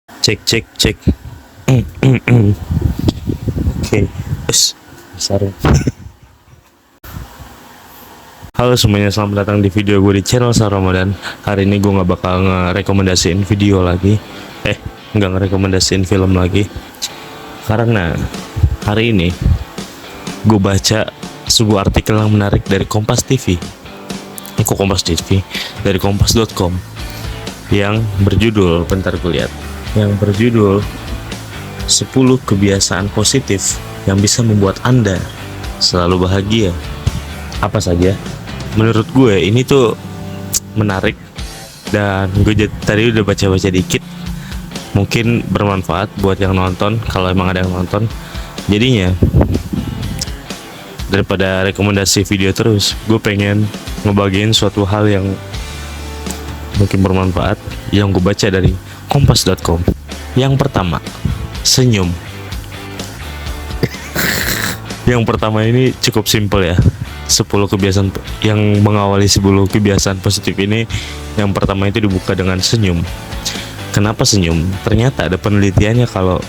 Cek cek cek. Oke, sorry. Halo semuanya, selamat datang di video gue di channel Sar Ramadan. Hari ini gue nggak bakal ngerekomendasiin video lagi. Nggak ngerekomendasiin film lagi. Karena hari ini gue baca sebuah artikel yang menarik dari Kompas TV. Kompas TV? Dari kompas.com yang berjudul, bentar gue lihat. Yang berjudul 10 kebiasaan positif yang bisa membuat Anda selalu bahagia. Apa saja? Menurut gue ini tuh menarik, dan gue tadi udah baca-baca dikit. Mungkin bermanfaat buat yang nonton, kalau emang ada yang nonton. Jadinya daripada rekomendasi video terus, gue pengen ngebagiin suatu hal yang mungkin bermanfaat yang gue baca dari kompas.com. Yang pertama, senyum. Yang pertama ini cukup simpel ya. 10 kebiasaan yang mengawali 10 kebiasaan positif ini, yang pertama itu dibuka dengan senyum. Kenapa senyum? Ternyata ada penelitiannya kalau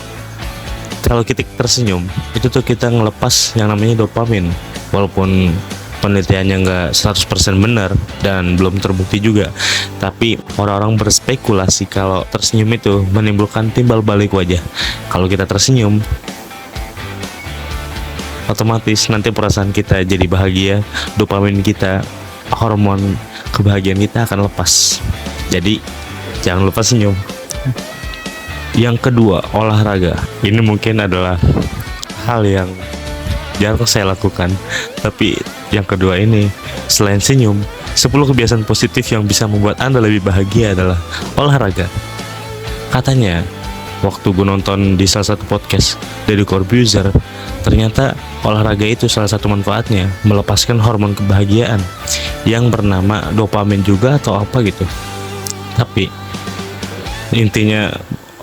kita tersenyum itu tuh kita ngelepas yang namanya dopamin. Walaupun penelitiannya nggak 100% benar dan belum terbukti juga, tapi orang-orang berspekulasi kalau tersenyum itu menimbulkan timbal balik wajah. Kalau kita tersenyum, otomatis nanti perasaan kita jadi bahagia, dopamin kita, hormon kebahagiaan kita akan lepas. Jadi jangan lupa senyum. Yang kedua, olahraga. Ini mungkin adalah hal yang jarang saya lakukan, tapi yang kedua ini, selain senyum, 10 kebiasaan positif yang bisa membuat Anda lebih bahagia adalah olahraga. Katanya, waktu gue nonton di salah satu podcast dari Corbuzier, ternyata olahraga itu salah satu manfaatnya melepaskan hormon kebahagiaan yang bernama dopamin juga atau apa gitu. Tapi intinya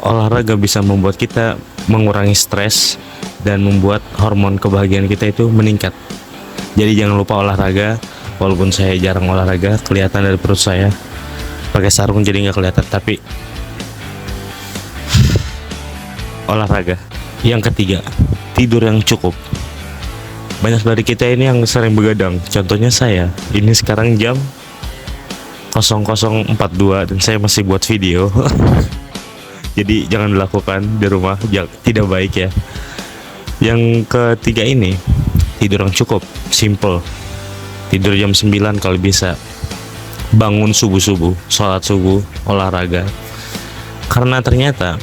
olahraga bisa membuat kita mengurangi stres dan membuat hormon kebahagiaan kita itu meningkat. Jadi jangan lupa olahraga. Walaupun saya jarang olahraga, kelihatan dari perut saya pakai sarung jadi nggak kelihatan, tapi olahraga. Yang ketiga, tidur yang cukup. Banyak dari kita ini yang sering begadang. Contohnya saya, ini sekarang jam 00.42 dan saya masih buat video. Jadi jangan dilakukan di rumah, tidak baik ya. Yang ketiga ini, tidur yang cukup, simple. Tidur jam 9 kalau bisa. Bangun subuh-subuh, sholat subuh, olahraga. Karena ternyata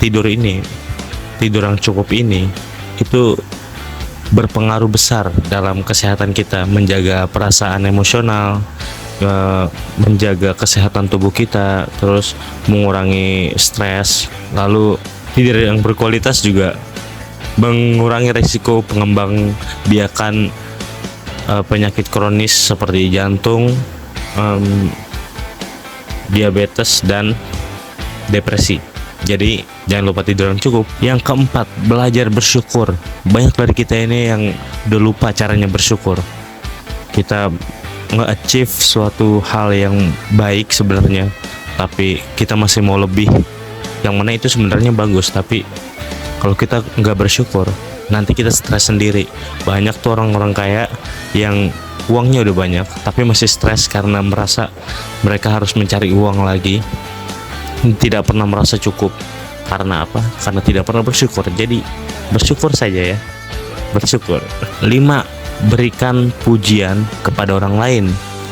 tidur yang cukup ini itu berpengaruh besar dalam kesehatan kita, menjaga perasaan emosional, menjaga kesehatan tubuh kita, terus mengurangi stres. Lalu tidur yang berkualitas juga mengurangi risiko pengembang biakan penyakit kronis seperti jantung, diabetes, dan depresi. Jadi jangan lupa tidur yang cukup. Yang keempat, belajar bersyukur. Banyak dari kita ini yang udah lupa caranya bersyukur. Kita nge-achieve suatu hal yang baik sebenarnya, tapi kita masih mau lebih, yang mana itu sebenarnya bagus, tapi kalau kita nggak bersyukur, nanti kita stres sendiri. Banyak tuh orang-orang kaya yang uangnya udah banyak tapi masih stres karena merasa mereka harus mencari uang lagi, tidak pernah merasa cukup. Karena apa? Karena tidak pernah bersyukur. Jadi bersyukur saja ya, bersyukur. 5, berikan pujian kepada orang lain.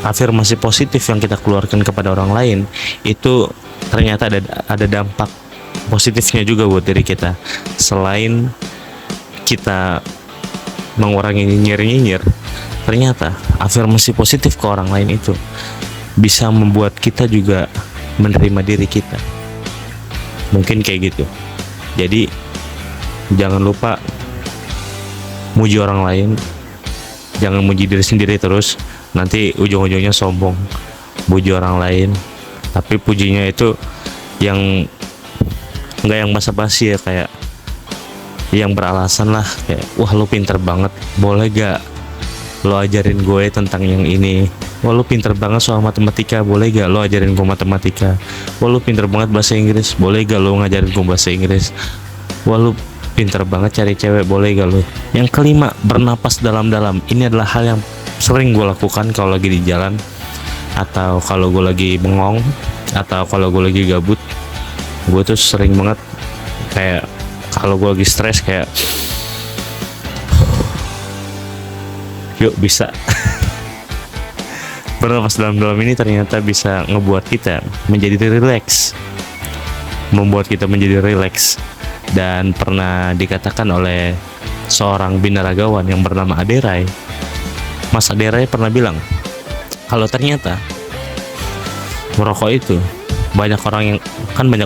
Afirmasi positif yang kita keluarkan kepada orang lain itu ternyata ada dampak positifnya juga buat diri kita. Selain kita mengurangi nyinyir, ternyata afirmasi positif ke orang lain itu bisa membuat kita juga menerima diri kita. Mungkin kayak gitu. Jadi jangan lupa muji orang lain, jangan muji diri sendiri terus, nanti ujung-ujungnya sombong. Puji orang lain, tapi pujinya itu yang nggak yang basa-basi ya, kayak yang beralasan lah, kayak wah lu pinter banget, boleh gak lo ajarin gue tentang yang ini. Wah lu pinter banget soal matematika, boleh gak lo ajarin gue matematika? Wah lu pinter banget bahasa Inggris, boleh gak lo ngajarin gue bahasa Inggris? Wah lu pinter banget cari cewek, boleh gak lo? Yang kelima, bernapas dalam-dalam. Ini adalah hal yang sering gue lakukan kalau lagi di jalan, atau kalau gue lagi bengong, atau kalau gue lagi gabut. Gue tuh sering banget kayak kalau gue lagi stres kayak yuk bisa. Bernapas dalam-dalam ini ternyata bisa ngebuat kita menjadi rileks, membuat kita menjadi rileks. Dan pernah dikatakan oleh seorang binaragawan yang bernama Aderai, Mas Aderai pernah bilang kalau ternyata merokok itu banyak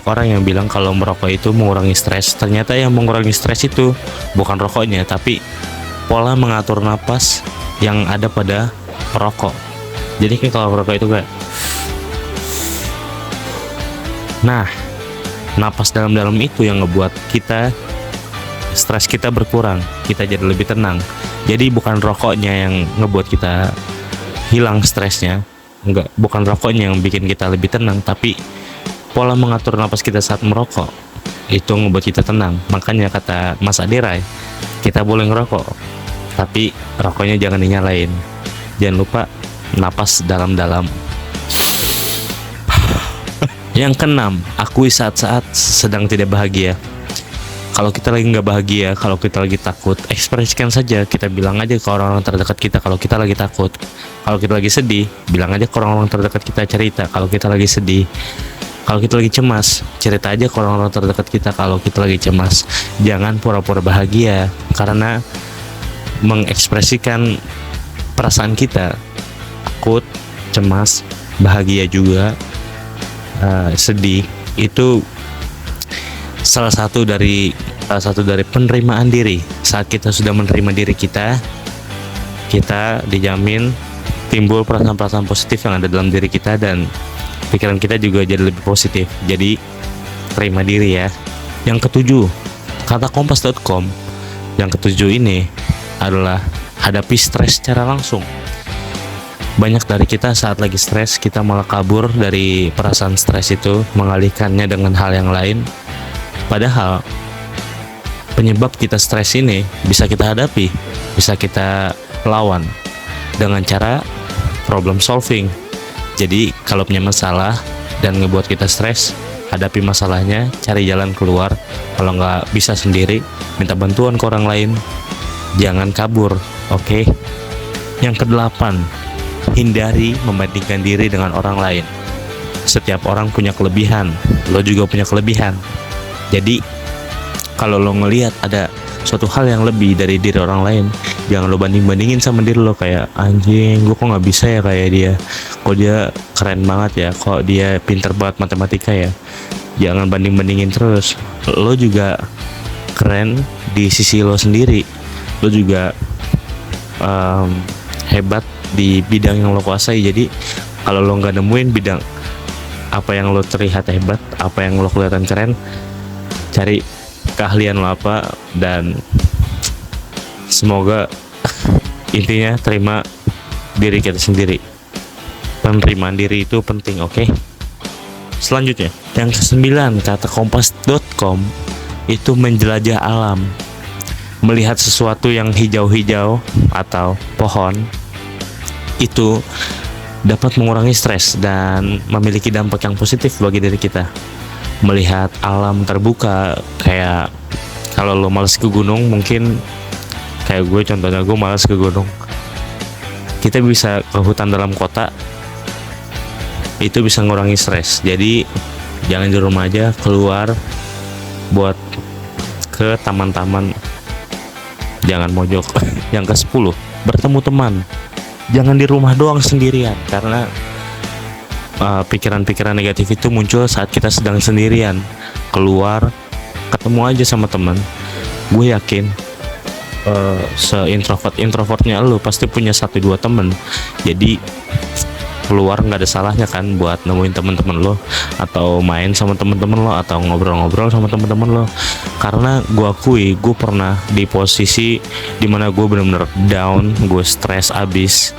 orang yang bilang kalau merokok itu mengurangi stres. Ternyata yang mengurangi stres itu bukan rokoknya, tapi pola mengatur napas yang ada pada perokok. Jadi kayak kalau merokok itu kayak, nah, napas dalam-dalam itu yang ngebuat kita stres kita berkurang, kita jadi lebih tenang. Jadi bukan rokoknya yang ngebuat kita hilang stresnya, enggak, bukan rokoknya yang bikin kita lebih tenang, tapi pola mengatur napas kita saat merokok itu ngebuat kita tenang. Makanya kata Mas Aderai, kita boleh ngerokok, tapi rokoknya jangan dinyalain. Jangan lupa napas dalam-dalam. Yang keenam, akui saat-saat sedang tidak bahagia. Kalau kita lagi nggak bahagia, kalau kita lagi takut, ekspresikan saja. Kita bilang aja ke orang-orang terdekat kita kalau kita lagi takut. Kalau kita lagi sedih, bilang aja ke orang-orang terdekat kita, cerita kalau kita lagi sedih. Kalau kita lagi cemas, cerita aja ke orang-orang terdekat kita kalau kita lagi cemas. Jangan pura-pura bahagia, karena mengekspresikan perasaan kita, takut, cemas, bahagia juga, sedih, itu salah satu dari penerimaan diri. Saat kita sudah menerima diri kita dijamin timbul perasaan-perasaan positif yang ada dalam diri kita, dan pikiran kita juga jadi lebih positif. Jadi terima diri ya. Yang ketujuh, kata kompas.com, yang ketujuh ini adalah hadapi stres secara langsung. Banyak dari kita saat lagi stres, kita malah kabur dari perasaan stres itu, mengalihkannya dengan hal yang lain. Padahal penyebab kita stres ini bisa kita hadapi, bisa kita lawan dengan cara problem solving. Jadi kalau punya masalah dan ngebuat kita stres, hadapi masalahnya, cari jalan keluar. Kalau nggak bisa sendiri, minta bantuan ke orang lain. Jangan kabur, oke? Yang kedelapan, hindari membandingkan diri dengan orang lain. Setiap orang punya kelebihan, lo juga punya kelebihan. Jadi kalau lo ngelihat ada suatu hal yang lebih dari diri orang lain, jangan lo banding-bandingin sama diri lo, kayak anjing, gue kok nggak bisa ya kayak dia, kok dia keren banget ya, kok dia pinter banget matematika ya. Jangan banding-bandingin terus. Lo juga keren di sisi lo sendiri, lo juga hebat di bidang yang lo kuasai. Jadi kalau lo nggak nemuin bidang apa yang lo terlihat hebat, apa yang lo kelihatan keren, cari keahlian lo apa, dan semoga intinya terima diri kita sendiri. Penerimaan diri itu penting, oke? Selanjutnya, yang kesembilan, kata kompas.com, itu menjelajah alam. Melihat sesuatu yang hijau-hijau atau pohon itu dapat mengurangi stres dan memiliki dampak yang positif bagi diri kita. Melihat alam terbuka, kayak kalau lo malas ke gunung, mungkin kayak gue contohnya, gue malas ke gunung, kita bisa ke hutan dalam kota, itu bisa ngurangi stres. Jadi jangan di rumah aja, keluar buat ke taman-taman, jangan mojok. Yang ke-10, bertemu teman. Jangan di rumah doang sendirian, karena pikiran-pikiran negatif itu muncul saat kita sedang sendirian. Keluar, ketemu aja sama teman. Gue yakin se-introvertnya lo pasti punya 1-2 temen. Jadi keluar nggak ada salahnya kan buat nemuin temen-temen lo, atau main sama temen-temen lo, atau ngobrol-ngobrol sama temen-temen lo. Karena gue akui, gue pernah di posisi dimana gue bener-bener down, gue stres abis,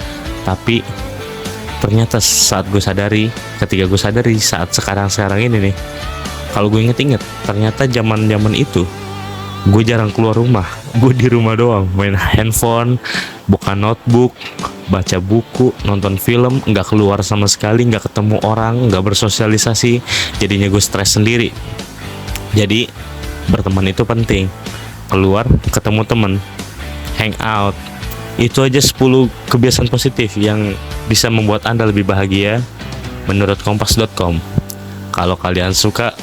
tapi ternyata ketika gue sadari saat sekarang ini nih, kalau gue inget-inget, ternyata zaman itu gue jarang keluar rumah. Gue di rumah doang, main handphone, buka notebook, baca buku, nonton film, nggak keluar sama sekali, nggak ketemu orang, nggak bersosialisasi. Jadinya gue stres sendiri. Jadi berteman itu penting. Keluar, ketemu temen, hang out. Itu aja 10 kebiasaan positif yang bisa membuat Anda lebih bahagia menurut kompas.com. Kalau kalian suka,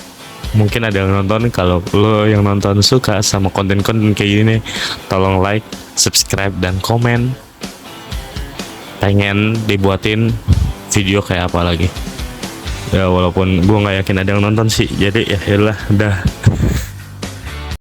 mungkin ada yang nonton. Kalau lo yang nonton suka sama konten-konten kayak gini, tolong like, subscribe, dan komen. Pengen dibuatin video kayak apa lagi? Ya walaupun gue nggak yakin ada yang nonton sih. Jadi ya udah.